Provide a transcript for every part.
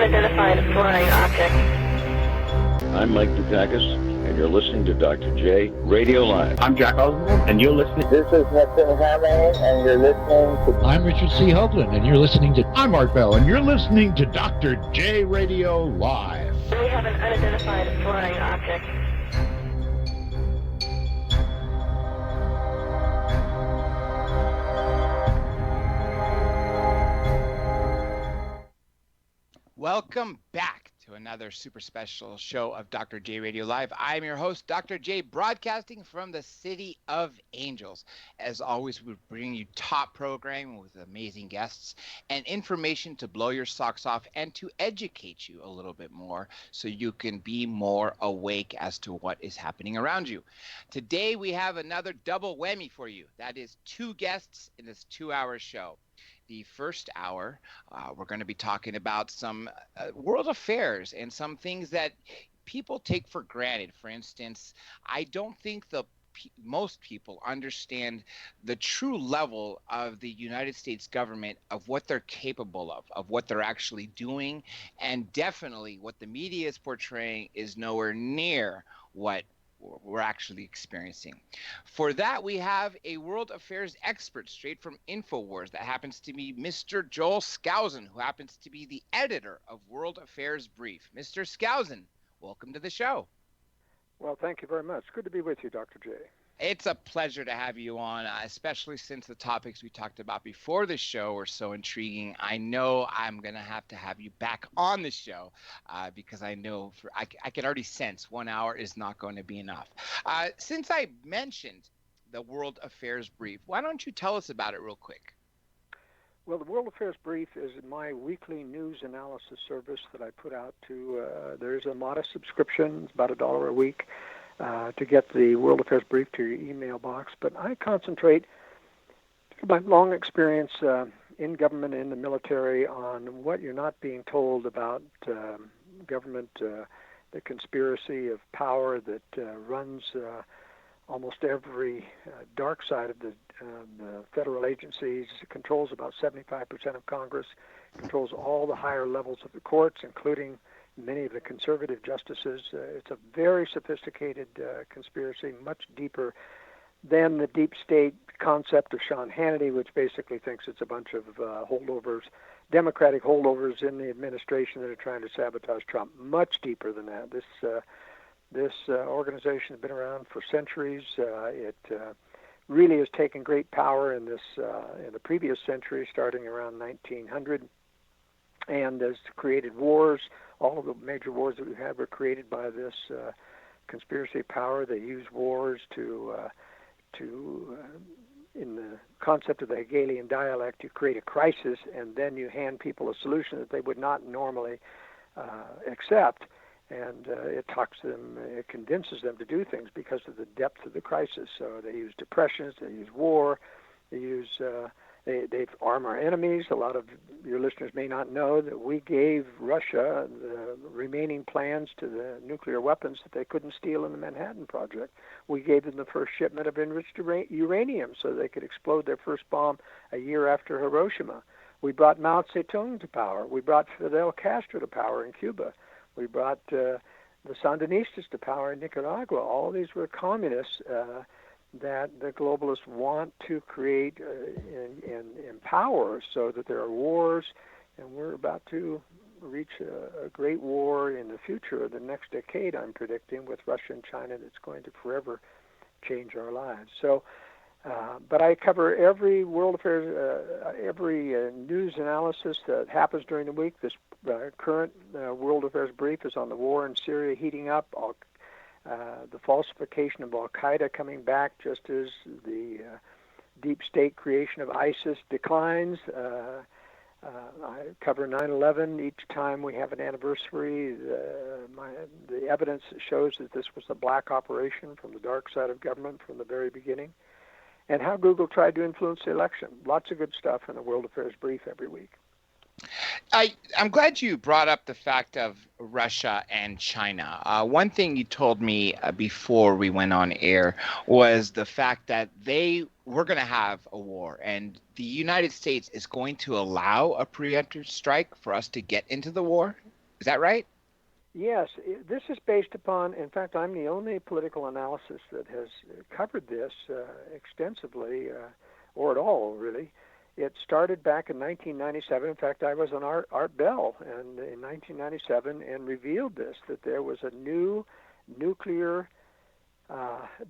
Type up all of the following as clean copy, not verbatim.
unidentified flying object. I'm Mike Dukakis, and you're listening to Dr. J Radio Live. I'm Jack Oswald, and you're listening. This is Nathan Hamlin, and you're listening to... I'm Richard C. Hoagland, and you're listening to... I'm Art Bell, and you're listening to Dr. J Radio Live. We have an unidentified flying object. Welcome back to another super special show of Dr. J Radio Live. I'm your host, Dr. J, broadcasting from the City of Angels. As always, we bring you top programming with amazing guests and information to blow your socks off and to educate you a little bit more so you can be more awake as to what is happening around you. Today, we have another double whammy for you. That is 2 guests in this 2-hour show. The first hour, we're going to be talking about some world affairs and some things that people take for granted. For instance, I don't think most people understand the true level of the United States government, of what they're capable of what they're actually doing, and definitely what the media is portraying is nowhere near what we're actually experiencing. For that, we have a world affairs expert straight from InfoWars. That happens to be Mr. Joel Skousen, who happens to be the editor of World Affairs Brief. Mr. Skousen, welcome to the show. Well, thank you very much. Good to be with you, Dr. J. It's a pleasure to have you on, especially since the topics we talked about before the show were so intriguing. I know I'm going to have you back on the show because I know I can already sense 1 hour is not going to be enough. Since I mentioned the World Affairs Brief, why don't you tell us about it real quick? Well, the World Affairs Brief is my weekly news analysis service that I put out to, there's a modest subscription, it's about $1 a week. To get the World Affairs Brief to your email box. But I concentrate, by long experience in government, in the military, on what you're not being told about government, the conspiracy of power that runs almost every dark side of the federal agencies. It controls about 75% of Congress, controls all the higher levels of the courts, including many of the conservative justices. It's a very sophisticated conspiracy, much deeper than the deep state concept of Sean Hannity, which basically thinks it's a bunch of holdovers, Democratic holdovers in the administration that are trying to sabotage Trump. Much deeper than that. This organization has been around for centuries. It really has taken great power in the previous century, starting around 1900, and has created wars. All of the major wars that we've had were created by this conspiracy of power. They use wars to in the concept of the Hegelian dialect, you create a crisis and then you hand people a solution that they would not normally accept. And it talks to them, it convinces them to do things because of the depth of the crisis. So they use depressions, they use war, they use They've armed our enemies. A lot of your listeners may not know that we gave Russia the remaining plans to the nuclear weapons that they couldn't steal in the Manhattan Project. We gave them the first shipment of enriched uranium so they could explode their first bomb a year after Hiroshima. We brought Mao Zedong to power. We brought Fidel Castro to power in Cuba. We brought the Sandinistas to power in Nicaragua. All these were communists that the globalists want to create and empower so that there are wars, and we're about to reach a great war in the future, the next decade, I'm predicting, with Russia and China that's going to forever change our lives. So, but I cover every world affairs, every news analysis that happens during the week. This current World Affairs Brief is on the war in Syria heating up, the falsification of Al-Qaeda coming back just as the deep state creation of ISIS declines. I cover 9/11 each time we have an anniversary. The evidence shows that this was a black operation from the dark side of government from the very beginning. And how Google tried to influence the election. Lots of good stuff in the World Affairs Brief every week. I'm glad you brought up the fact of Russia and China. One thing you told me before we went on air was the fact that we're going to have a war, and the United States is going to allow a preemptive strike for us to get into the war. Is that right? Yes, this is based upon, in fact, I'm the only political analysis that has covered this extensively, or at all, really. It started back in 1997. In fact, I was on Art Bell and in 1997 and revealed this, that there was a new nuclear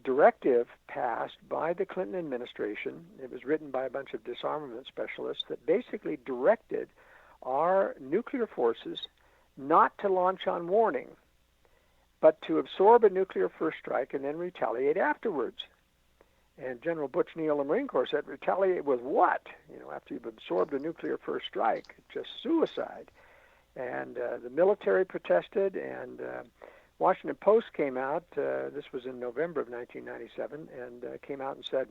directive passed by the Clinton administration. It was written by a bunch of disarmament specialists that basically directed our nuclear forces not to launch on warning, but to absorb a nuclear first strike and then retaliate afterwards. And General Butch Neal of the Marine Corps said, retaliate with what? After you've absorbed a nuclear first strike, just suicide. And the military protested, and Washington Post came out, this was in November of 1997, and came out and said,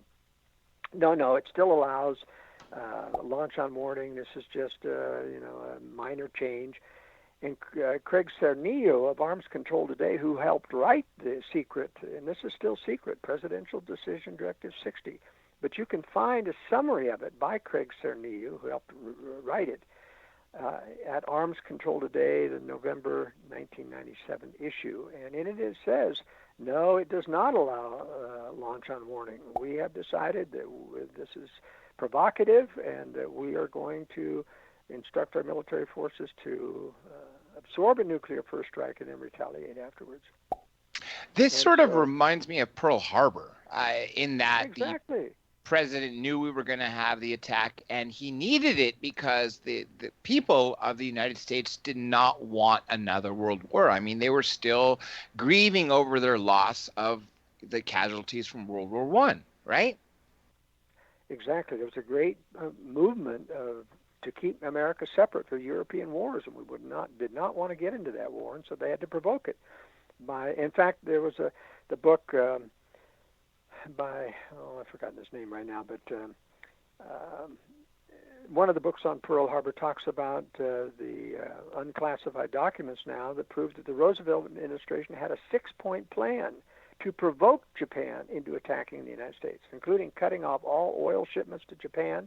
no, it still allows launch on warning. This is just, a minor change. And Craig Cernillo of Arms Control Today, who helped write the secret, and this is still secret, Presidential Decision Directive 60, but you can find a summary of it by Craig Cernillo, who helped write it, at Arms Control Today, the November 1997 issue. And in it says, no, it does not allow launch on warning. We have decided that this is provocative and that we are going to instruct our military forces to absorb a nuclear first strike and then retaliate afterwards. This sort of reminds me of Pearl Harbor, in that exactly. The president knew we were going to have the attack, and he needed it because the people of the United States did not want another world war. I mean, they were still grieving over their loss of the casualties from World War I, right? Exactly. There was a great movement to keep America separate for European wars, and we did not want to get into that war, and so they had to provoke it. In fact, there was the book by, I've forgotten his name right now, but one of the books on Pearl Harbor talks about the unclassified documents now that proved that the Roosevelt administration had a 6-point plan to provoke Japan into attacking the United States, including cutting off all oil shipments to Japan,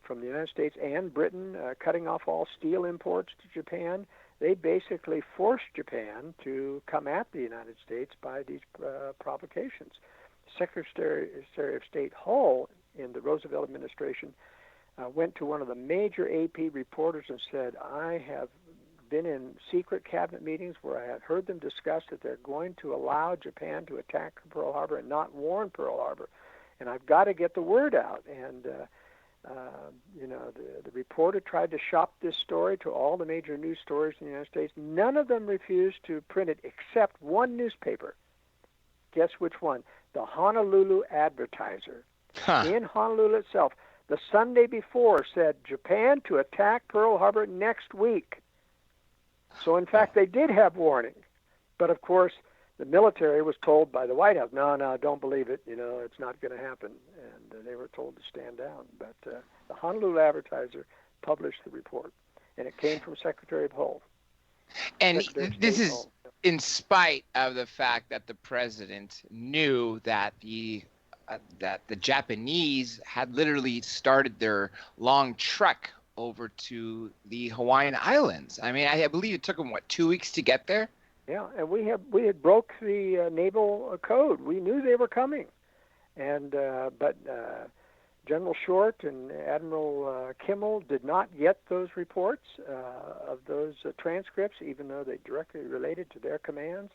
from the United States and Britain, cutting off all steel imports to Japan. They basically forced Japan to come at the United States by these provocations. Secretary of State Hull in the Roosevelt administration went to one of the major AP reporters and said, I have been in secret cabinet meetings where I have heard them discuss that they're going to allow Japan to attack Pearl Harbor and not warn Pearl Harbor. And I've got to get the word out. And, the reporter tried to shop this story to all the major news stories in the United States. None of them refused to print it except one newspaper. Guess which one? The Honolulu Advertiser. In Honolulu itself, the Sunday before said, Japan to attack Pearl Harbor next week. So, in fact, they did have warning. But, of course, the military was told by the White House, no, don't believe it. It's not going to happen. And they were told to stand down. But the Honolulu Advertiser published the report, and it came from Secretary of Hull. And this is in spite of the fact that the president knew that the Japanese had literally started their long trek over to the Hawaiian Islands. I mean, I believe it took them, 2 weeks to get there? Yeah, and we had broke the naval code. We knew they were coming, and but General Short and Admiral Kimmel did not get those reports of those transcripts, even though they directly related to their commands.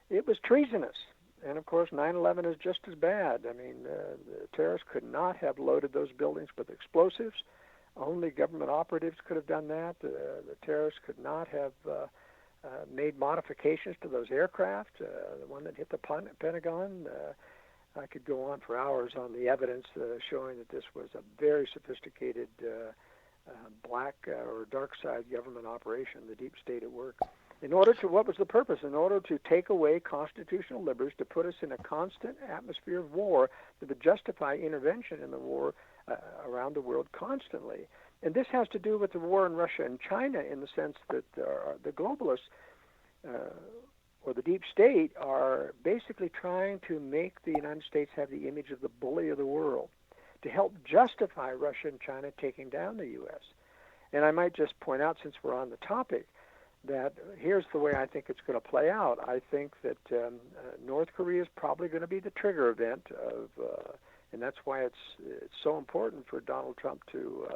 It was treasonous, and of course 9/11 is just as bad. I mean, the terrorists could not have loaded those buildings with explosives. Only government operatives could have done that. The terrorists could not have made modifications to those aircraft. The one that hit the Pentagon, I could go on for hours on the evidence showing that this was a very sophisticated black or dark side government operation, the deep state at work. What was the purpose? In order to take away constitutional liberties, to put us in a constant atmosphere of war that would justify intervention in the war around the world constantly. And this has to do with the war in Russia and China in the sense that the globalists or the deep state are basically trying to make the United States have the image of the bully of the world to help justify Russia and China taking down the U.S. And I might just point out, since we're on the topic, that here's the way I think it's going to play out. I think that North Korea is probably going to be the trigger event of, and that's why it's so important for Donald Trump to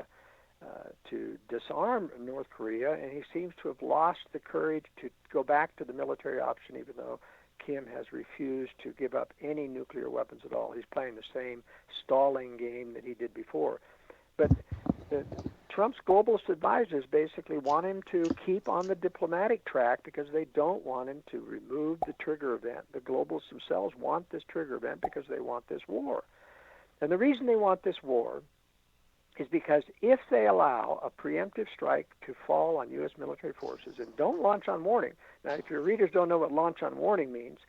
disarm North Korea. And he seems to have lost the courage to go back to the military option, even though Kim has refused to give up any nuclear weapons at all. He's playing the same stalling game that he did before. But Trump's globalist advisors basically want him to keep on the diplomatic track because they don't want him to remove the trigger event. The globalists themselves want this trigger event because they want this war. And the reason they want this war is because if they allow a preemptive strike to fall on U.S. military forces and don't launch on warning. Now, if your readers don't know what launch on warning means,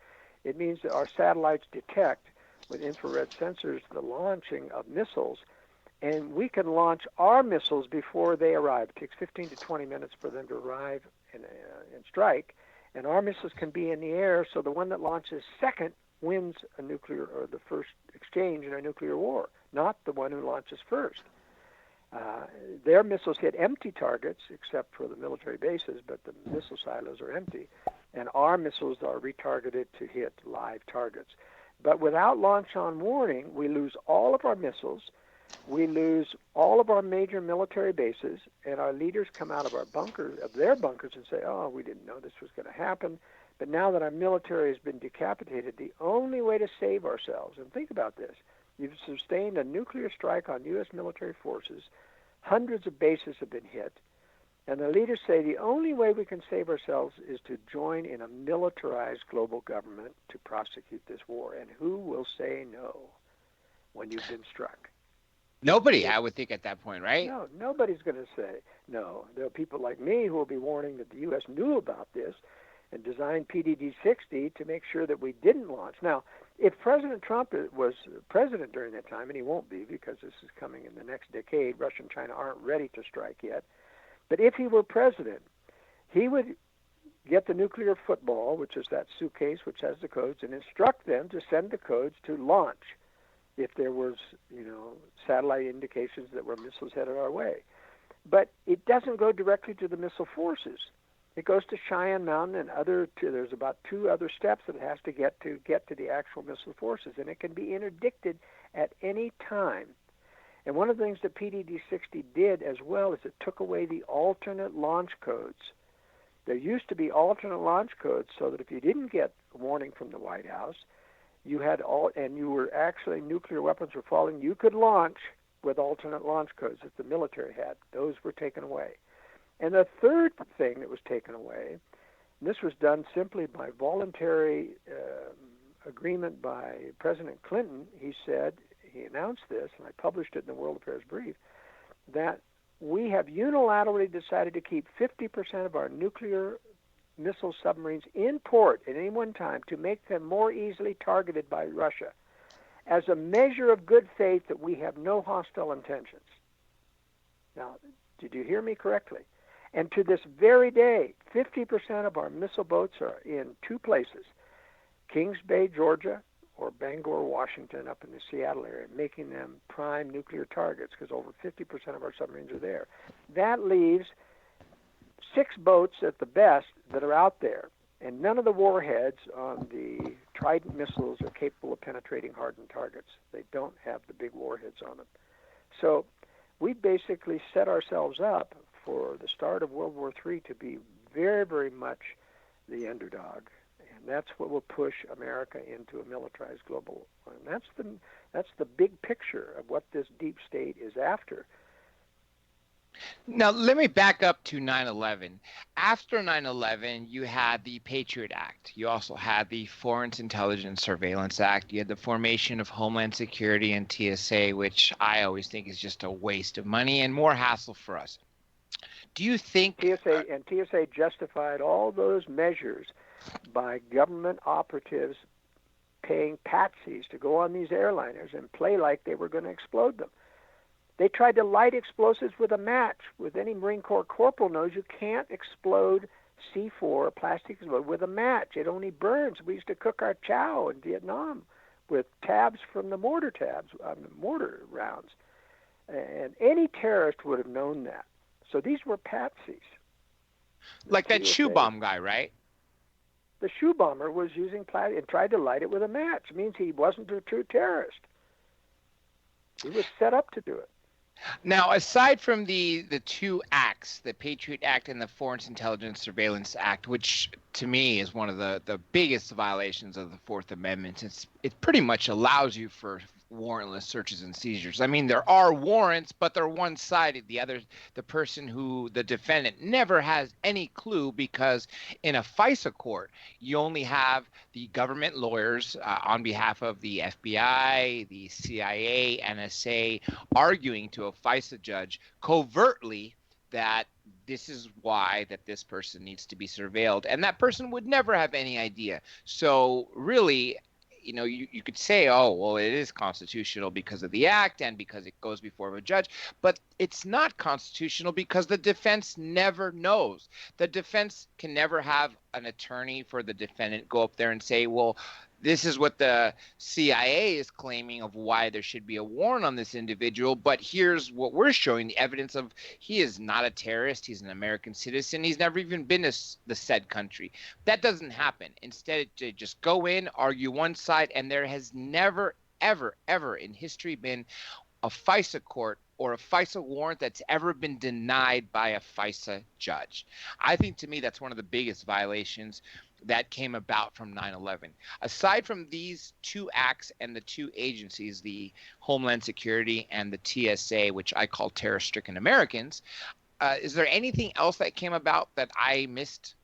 it means that our satellites detect with infrared sensors the launching of missiles, and we can launch our missiles before they arrive. It takes 15 to 20 minutes for them to arrive and strike, and our missiles can be in the air, so the one that launches second wins a nuclear, or the first exchange in a nuclear war, not the one who launches first. Their missiles hit empty targets, except for the military bases, but the missile silos are empty, and our missiles are retargeted to hit live targets. But without launch on warning, we lose all of our missiles, we lose all of our major military bases, and our leaders come out of their bunkers and say, oh, we didn't know this was going to happen. But now that our military has been decapitated, the only way to save ourselves, and think about this, you've sustained a nuclear strike on U.S. military forces, hundreds of bases have been hit, and the leaders say the only way we can save ourselves is to join in a militarized global government to prosecute this war. And who will say no when you've been struck? Nobody, I would think, at that point, right? No, nobody's going to say no. There are people like me who will be warning that the U.S. knew about this and designed PDD-60 to make sure that we didn't launch. Now, if President Trump was president during that time, and he won't be because this is coming in the next decade, Russia and China aren't ready to strike yet, but if he were president, he would get the nuclear football, which is that suitcase which has the codes, and instruct them to send the codes to launch if there was, satellite indications that were missiles headed our way. But it doesn't go directly to the missile forces. It goes to Cheyenne Mountain and there's about 2 other steps that it has to get to the actual missile forces, and it can be interdicted at any time. And one of the things that PDD-60 did as well is it took away the alternate launch codes. There used to be alternate launch codes so that if you didn't get a warning from the White House, you were actually, nuclear weapons were falling, you could launch with alternate launch codes that the military had. Those were taken away. And the third thing that was taken away, and this was done simply by voluntary agreement by President Clinton, he announced this, and I published it in the World Affairs Brief, that we have unilaterally decided to keep 50% of our nuclear missile submarines in port at any one time to make them more easily targeted by Russia as a measure of good faith that we have no hostile intentions. Now, did you hear me correctly? And to this very day, 50% of our missile boats are in 2 places, Kings Bay, Georgia, or Bangor, Washington, up in the Seattle area, making them prime nuclear targets because over 50% of our submarines are there. That leaves 6 boats at the best that are out there, and none of the warheads on the Trident missiles are capable of penetrating hardened targets. They don't have the big warheads on them. So we basically set ourselves up for the start of World War III to be very, very much the underdog. And that's what will push America into a militarized global. And that's the big picture of what this deep state is after. Now, let me back up to 9/11. After 9/11, you had the Patriot Act. You also had the Foreign Intelligence Surveillance Act. You had the formation of Homeland Security and TSA, which I always think is just a waste of money and more hassle for us. Do you think TSA justified all those measures by government operatives paying patsies to go on these airliners and play like they were going to explode them? They tried to light explosives with a match. With any Marine Corps corporal knows you can't explode C4, plastic explode, with a match. It only burns. We used to cook our chow in Vietnam with tabs from the mortar rounds. And any terrorist would have known that. So these were patsies. Like that shoe bomb guy, right? The shoe bomber was using plastic and tried to light it with a match. It means he wasn't a true terrorist. He was set up to do it. Now, aside from the two acts, the Patriot Act and the Foreign Intelligence Surveillance Act, which to me is one of the biggest violations of the Fourth Amendment, it pretty much allows you for warrantless searches and seizures. I mean, there are warrants, but they're one-sided. The person the defendant never has any clue, because in a FISA court, you only have the government lawyers on behalf of the FBI, the CIA, NSA, arguing to a FISA judge covertly that this is why that this person needs to be surveilled, and that person would never have any idea. So really, you could say, oh, well, it is constitutional because of the act and because it goes before a judge, but it's not constitutional because the defense never knows. The defense can never have an attorney for the defendant go up there and say, well, this is what the CIA is claiming of why there should be a warrant on this individual, but here's what we're showing, the evidence of he is not a terrorist, he's an American citizen, he's never even been to the said country. That doesn't happen. Instead, they just go in, argue one side, and there has never, ever, ever in history been a FISA court or a FISA warrant that's ever been denied by a FISA judge. I think, to me, that's one of the biggest violations that came about from 9/11. Aside from these two acts and the two agencies, the Homeland Security and the TSA, which I call terror-stricken Americans, is there anything else that came about that I missed?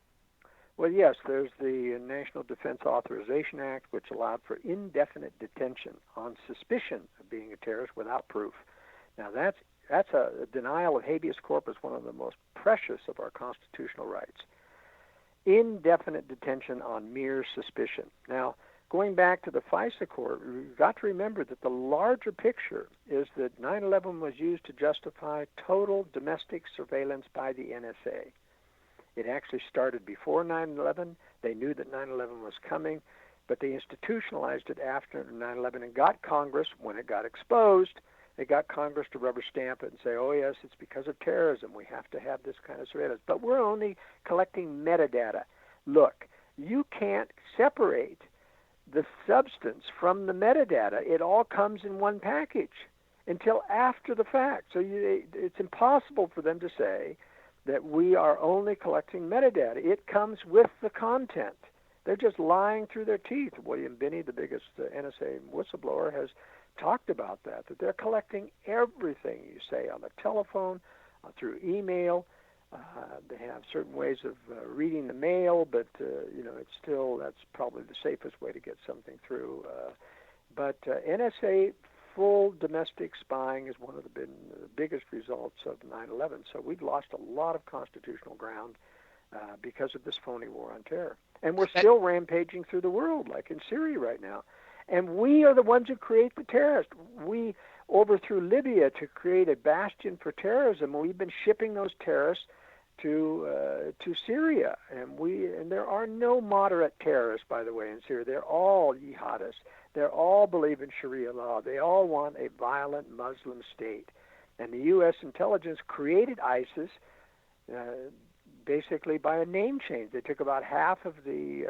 Well, yes, there's the National Defense Authorization Act, which allowed for indefinite detention on suspicion of being a terrorist without proof. Now, that's a denial of habeas corpus, one of the most precious of our constitutional rights. Indefinite detention on mere suspicion. Now, going back to the FISA court, we've got to remember that the larger picture is that 9/11 was used to justify total domestic surveillance by the NSA. It actually started before 9/11. They knew that 9/11 was coming, but they institutionalized it after 9/11 and got Congress, when it got exposed, they got Congress to rubber stamp it and say, oh, yes, it's because of terrorism. We have to have this kind of surveillance. But we're only collecting metadata. Look, you can't separate the substance from the metadata. It all comes in one package until after the fact. So it's impossible for them to say that we are only collecting metadata. It comes with the content. They're just lying through their teeth. William Binney, the biggest NSA whistleblower, has talked about that they're collecting everything you say on the telephone, through email. They have certain ways of reading the mail, but it's still, that's probably the safest way to get something through. But NSA full domestic spying is one of the biggest results of 9/11. So we've lost a lot of constitutional ground because of this phony war on terror. And we're still rampaging through the world, like in Syria right now. And we are the ones who create the terrorists. We overthrew Libya to create a bastion for terrorism. We've been shipping those terrorists to Syria, and there are no moderate terrorists, by the way, in Syria. They're all jihadists. They all believe in Sharia law. They all want a violent Muslim state. And the U.S. intelligence created ISIS basically by a name change. They took about half of the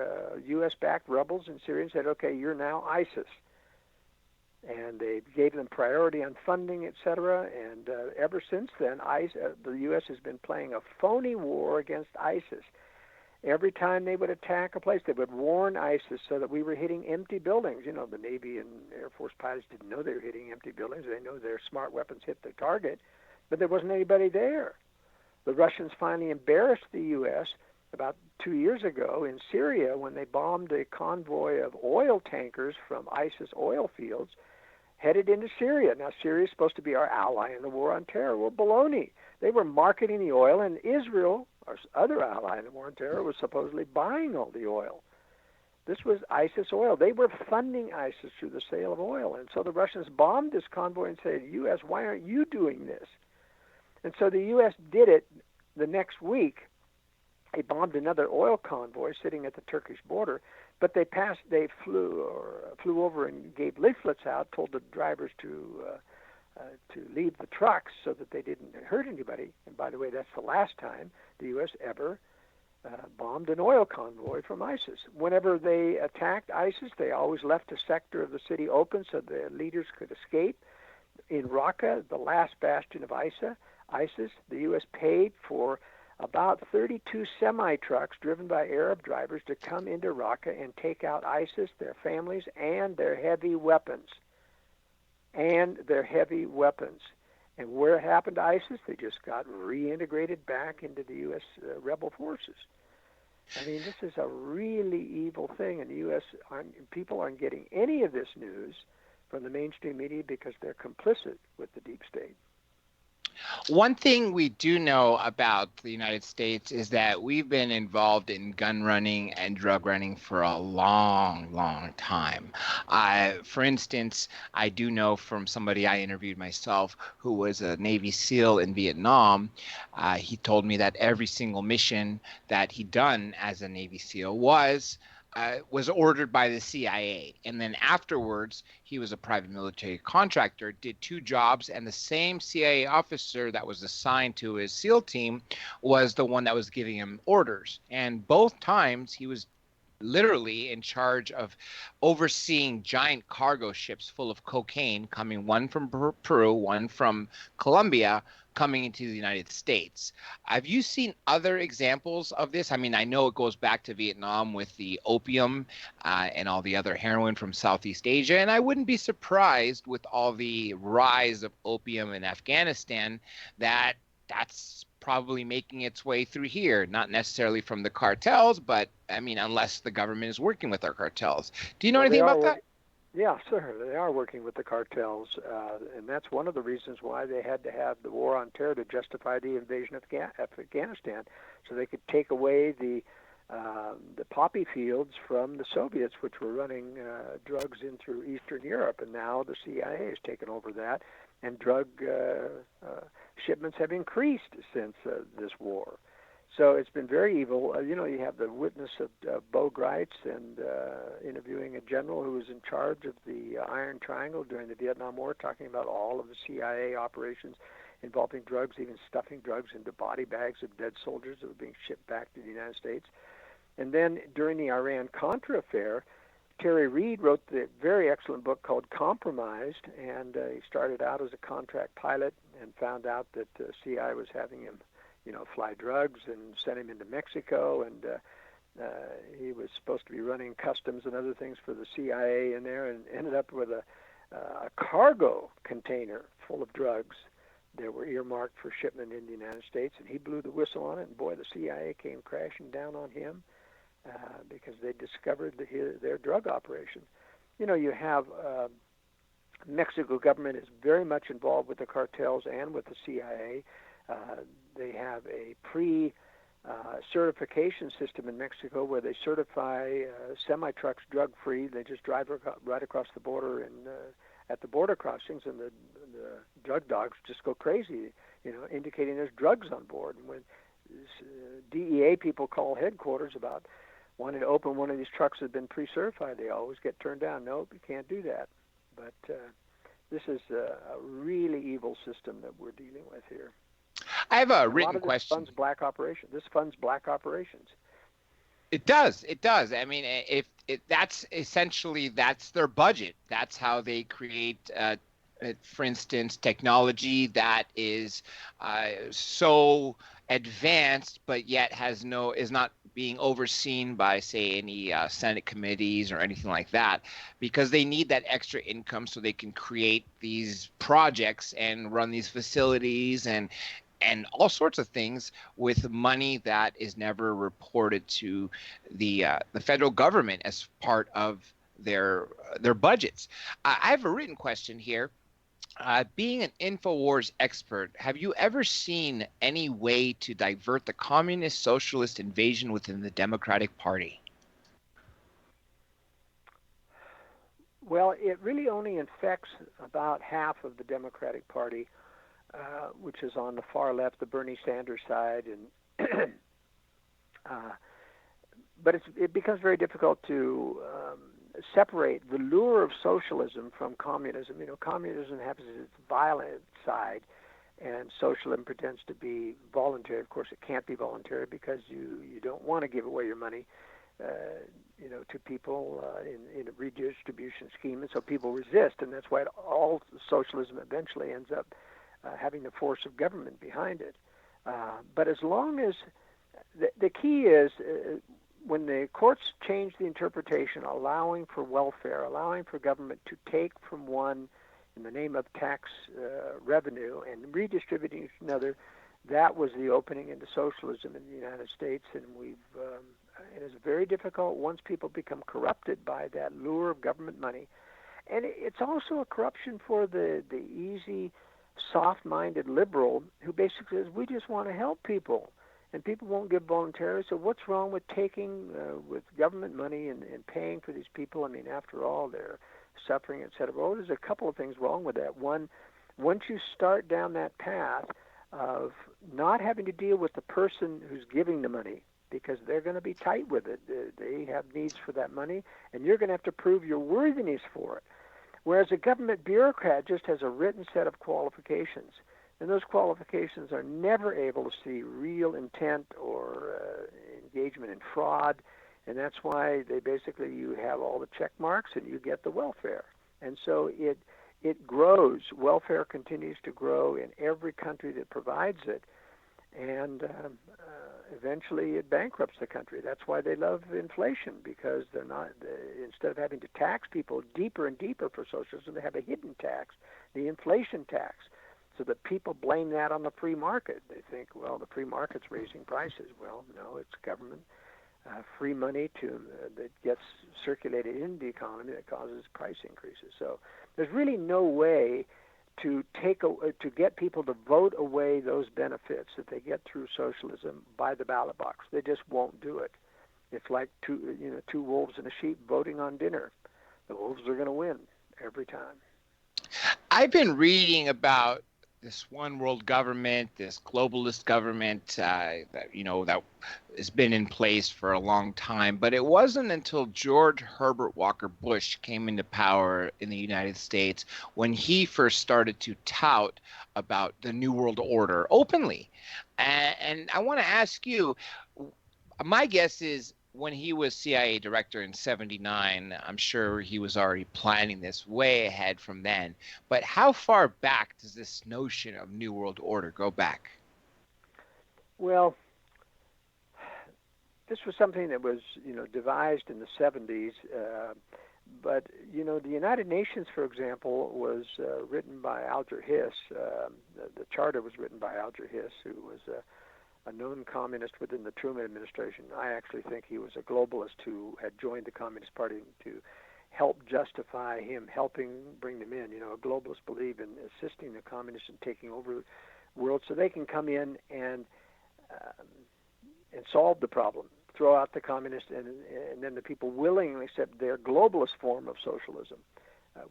U.S.-backed rebels in Syria and said, okay, you're now ISIS. And they gave them priority on funding, etc. And ever since then, the U.S. has been playing a phony war against ISIS. Every time they would attack a place, they would warn ISIS so that we were hitting empty buildings. You know, the Navy and Air Force pilots didn't know they were hitting empty buildings. They know their smart weapons hit the target, but there wasn't anybody there. The Russians finally embarrassed the U.S. about 2 years ago in Syria when they bombed a convoy of oil tankers from ISIS oil fields headed into Syria. Now, Syria is supposed to be our ally in the war on terror. Well, baloney. They were marketing the oil, and Israel, our other ally in the war on terror, was supposedly buying all the oil. This was ISIS oil. They were funding ISIS through the sale of oil. And so the Russians bombed this convoy and said, U.S., why aren't you doing this? And so the U.S. did it the next week. They bombed another oil convoy sitting at the Turkish border, but they flew over and gave leaflets out, told the drivers to to leave the trucks so that they didn't hurt anybody. And by the way, that's the last time the U.S. ever bombed an oil convoy from ISIS. Whenever they attacked ISIS, they always left a sector of the city open so the leaders could escape. In Raqqa, the last bastion of ISIS, the U.S. paid for about 32 semi-trucks driven by Arab drivers to come into Raqqa and take out ISIS, their families, and their heavy weapons. And where it happened to ISIS, they just got reintegrated back into the U.S. Rebel forces. I mean, this is a really evil thing, and the U.S. people aren't getting any of this news from the mainstream media because they're complicit with the deep state. One thing we do know about the United States is that we've been involved in gun running and drug running for a long, long time. For instance, I do know from somebody I interviewed myself who was a Navy SEAL in Vietnam. He told me that every single mission that he'd done as a Navy SEAL was ordered by the CIA. And then afterwards, he was a private military contractor, did 2 jobs, and the same CIA officer that was assigned to his SEAL team was the one that was giving him orders. And both times, he was literally in charge of overseeing giant cargo ships full of cocaine coming, one from Peru, one from Colombia, coming into the United States. Have you seen other examples of this? I mean, I know it goes back to Vietnam with the opium and all the other heroin from Southeast Asia, and I wouldn't be surprised with all the rise of opium in Afghanistan that that's probably making its way through here, not necessarily from the cartels, but I mean, unless the government is working with our cartels. Do you know anything about that? Yeah, sir. They are working with the cartels, and that's one of the reasons why they had to have the war on terror to justify the invasion of Afghanistan, so they could take away the poppy fields from the Soviets, which were running drugs in through Eastern Europe, and now the CIA has taken over that, and drug shipments have increased since this war. So it's been very evil. You have the witness of Bo Gritz and interviewing a general who was in charge of the Iron Triangle during the Vietnam War, talking about all of the CIA operations involving drugs, even stuffing drugs into body bags of dead soldiers that were being shipped back to the United States. And then during the Iran-Contra affair, Terry Reid wrote the very excellent book called Compromised, and he started out as a contract pilot and found out that CIA was having him fly drugs and send him into Mexico, and he was supposed to be running customs and other things for the CIA in there, and ended up with a cargo container full of drugs that were earmarked for shipment in the United States, and he blew the whistle on it, and boy, the CIA came crashing down on him because they discovered their drug operation. You have Mexico government is very much involved with the cartels and with the CIA. They have a pre-certification system in Mexico where they certify semi-trucks drug-free. They just drive right across the border and at the border crossings, and the drug dogs just go crazy, indicating there's drugs on board. And when DEA people call headquarters about wanting to open one of these trucks that have been pre-certified, they always get turned down. Nope, you can't do that. But this is a really evil system that we're dealing with here. I have a written question. This funds black operations. It does. I mean, that's their budget. That's how they create, for instance, technology that is so advanced, but yet is not being overseen by, say, any Senate committees or anything like that, because they need that extra income so they can create these projects and run these facilities and all sorts of things with money that is never reported to the federal government as part of their budgets. I have a written question here. Being an InfoWars expert, have you ever seen any way to divert the communist socialist invasion within the Democratic Party? Well, it really only infects about half of the Democratic Party, which is on the far left, the Bernie Sanders side, and but it becomes very difficult to separate the lure of socialism from communism. Communism has its violent side, and socialism pretends to be voluntary. Of course, it can't be voluntary because you don't want to give away your money, to people in a redistribution scheme, and so people resist, and that's why all socialism eventually ends up having the force of government behind it. But as long as the key is when the courts change the interpretation, allowing for welfare, allowing for government to take from one in the name of tax revenue and redistributing it to another, that was the opening into socialism in the United States, and it is very difficult once people become corrupted by that lure of government money. And it's also a corruption for the easy, soft-minded liberal who basically says, we just want to help people, and people won't give voluntarily, so what's wrong with taking with government money and paying for these people? I mean, after all, they're suffering, et cetera. Well, there's a couple of things wrong with that. One, once you start down that path of not having to deal with the person who's giving the money, because they're going to be tight with it. They have needs for that money, and you're going to have to prove your worthiness for it. Whereas a government bureaucrat just has a written set of qualifications, and those qualifications are never able to see real intent or engagement in fraud, and that's why you have all the check marks and you get the welfare. And so it grows. Welfare continues to grow in every country that provides it, and eventually it bankrupts the country. That's why they love inflation, because they're not, instead of having to tax people deeper and deeper for socialism, they have a hidden tax, the inflation tax, so that people blame that on the free market. They think, well, the free market's raising prices. Well, no, it's government free money that gets circulated in the economy that causes price increases. So there's really no way to get people to vote away those benefits that they get through socialism by the ballot box. They just won't do it. It's like two wolves and a sheep voting on dinner. The wolves are going to win every time. I've been reading about this one world government, this globalist government that has been in place for a long time. But it wasn't until George Herbert Walker Bush came into power in the United States when he first started to tout about the New World Order openly. And I want to ask you, my guess is when he was CIA director in '79, I'm sure he was already planning this way ahead from then. But how far back does this notion of New World Order go back? Well, this was something that was, devised in the 70s. But, the United Nations, for example, was written by Alger Hiss. The charter was written by Alger Hiss, who was a known communist within the Truman administration. I actually think he was a globalist who had joined the Communist Party to help justify him helping bring them in. A globalist believe in assisting the communists in taking over the world so they can come in and solve the problem, throw out the communists, and then the people willingly accept their globalist form of socialism,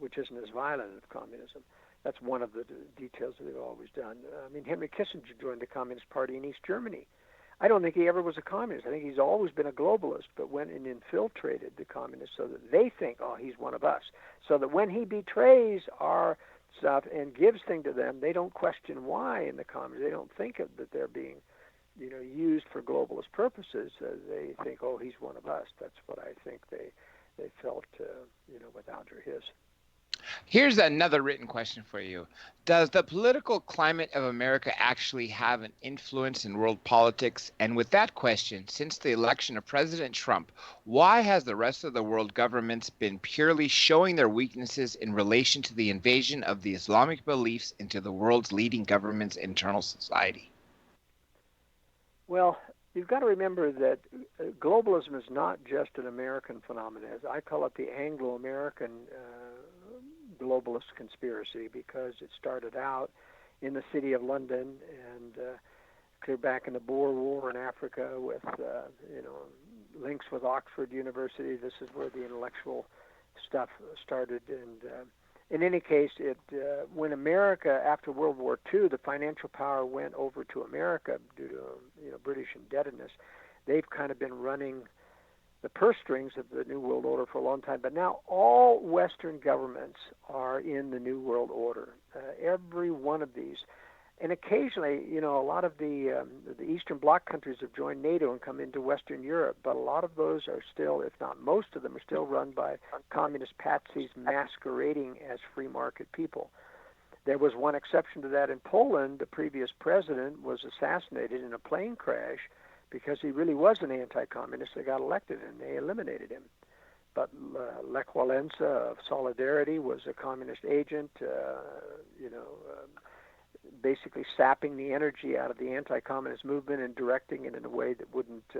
which isn't as violent as communism. That's one of the details that they've always done. Henry Kissinger joined the Communist Party in East Germany. I don't think he ever was a communist. I think he's always been a globalist, but went and infiltrated the communists so that they think, oh, he's one of us. So that when he betrays our stuff and gives things to them, they don't question why in the communists. They don't think that they're being, used for globalist purposes. They think, oh, he's one of us. That's what I think they felt, with Alger Hiss. Here's another written question for you. Does the political climate of America actually have an influence in world politics? And with that question, since the election of President Trump, why has the rest of the world governments been purely showing their weaknesses in relation to the invasion of the Islamic beliefs into the world's leading government's internal society? Well, you've got to remember that globalism is not just an American phenomenon. I call it the Anglo-American globalist conspiracy, because it started out in the city of London and clear back in the Boer War in Africa with links with Oxford University. This is where the intellectual stuff started. And in any case, when America, after World War II, the financial power went over to America due to British indebtedness, they've kind of been running the purse strings of the New World Order for a long time. But now all Western governments are in the New World Order. Every one of these. And occasionally, a lot of the Eastern Bloc countries have joined NATO and come into Western Europe, but a lot of those are still, if not most of them, are still run by communist patsies masquerading as free market people. There was one exception to that in Poland. The previous president was assassinated in a plane crash because he really was an anti-communist. They got elected and they eliminated him. But Lech Walesa of Solidarity was a communist agent, basically sapping the energy out of the anti-communist movement and directing it in a way that wouldn't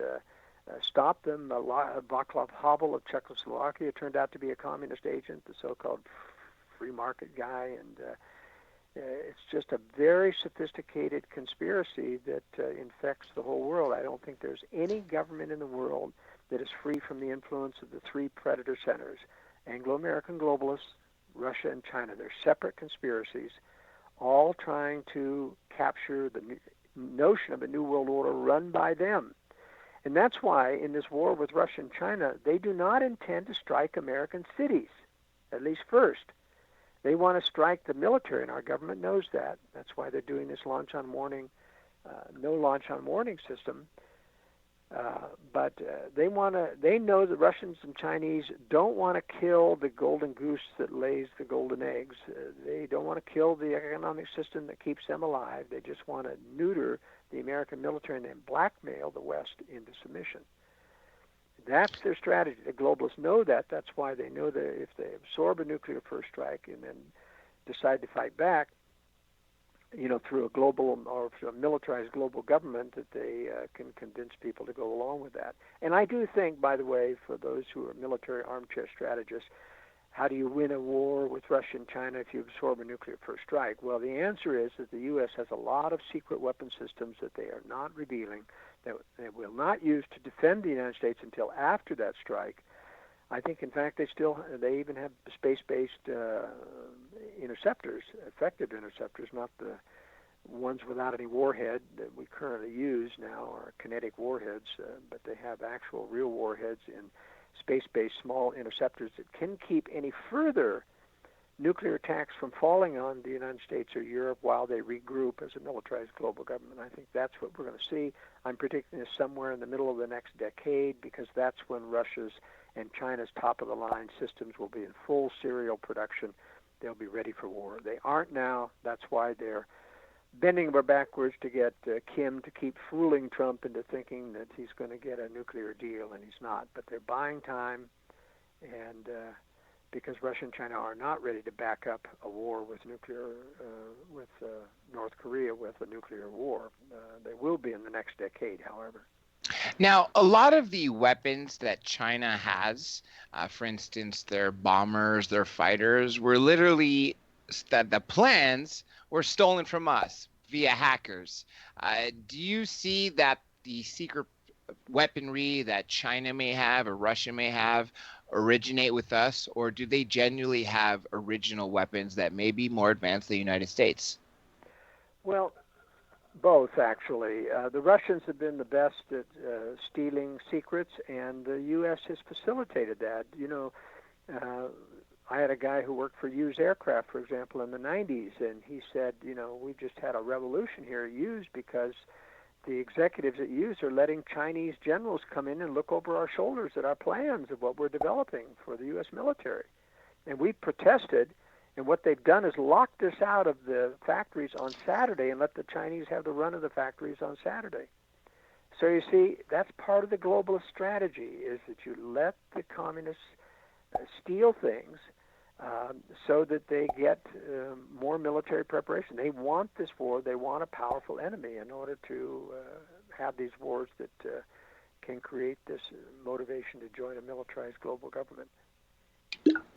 stop them. Václav Havel of Czechoslovakia turned out to be a communist agent, the so-called free market guy, and it's just a very sophisticated conspiracy that infects the whole world. I don't think there's any government in the world that is free from the influence of the three predator centers, Anglo-American globalists, Russia, and China. They're separate conspiracies, all trying to capture the notion of a new world order run by them. And that's why in this war with Russia and China, they do not intend to strike American cities, at least first. They want to strike the military, and our government knows that. That's why they're doing this no launch on warning system. But they know the Russians and Chinese don't want to kill the golden goose that lays the golden eggs. They don't want to kill the economic system that keeps them alive. They just want to neuter the American military and then blackmail the West into submission. That's their strategy. The globalists know that. That's why they know that if they absorb a nuclear first strike and then decide to fight back, through a global or a militarized global government, that they can convince people to go along with that. And I do think, by the way, for those who are military armchair strategists, how do you win a war with Russia and China if you absorb a nuclear first strike? Well, the answer is that the U.S. has a lot of secret weapon systems that they are not revealing, that they will not use to defend the United States until after that strike. I think, in fact, they even have space-based interceptors, effective interceptors, not the ones without any warhead that we currently use now, are kinetic warheads, but they have actual real warheads in space-based small interceptors that can keep any further nuclear attacks from falling on the United States or Europe while they regroup as a militarized global government. I think that's what we're going to see. I'm predicting this somewhere in the middle of the next decade, because that's when Russia's and China's top-of-the-line systems will be in full serial production. They'll be ready for war. They aren't now. That's why they're bending over backwards to get Kim to keep fooling Trump into thinking that he's going to get a nuclear deal, and he's not. But they're buying time, and because Russia and China are not ready to back up a war with North Korea with a nuclear war. They will be in the next decade, however. Now, a lot of the weapons that China has, for instance, their bombers, their fighters, were literally that the plans were stolen from us via hackers. Do you see that the secret weaponry that China may have or Russia may have originate with us, or do they genuinely have original weapons that may be more advanced than the United States? Well, both, actually. The Russians have been the best at stealing secrets, and the U.S. has facilitated that. I had a guy who worked for Hughes Aircraft, for example, in the 90s, and he said, we just had a revolution here at Hughes because the executives at Hughes are letting Chinese generals come in and look over our shoulders at our plans of what we're developing for the U.S. military. And we protested, and what they've done is locked us out of the factories on Saturday and let the Chinese have the run of the factories on Saturday. So you see, that's part of the globalist strategy, is that you let the communists steal things so that they get more military preparation. They want this war. They want a powerful enemy in order to have these wars that can create this motivation to join a militarized global government.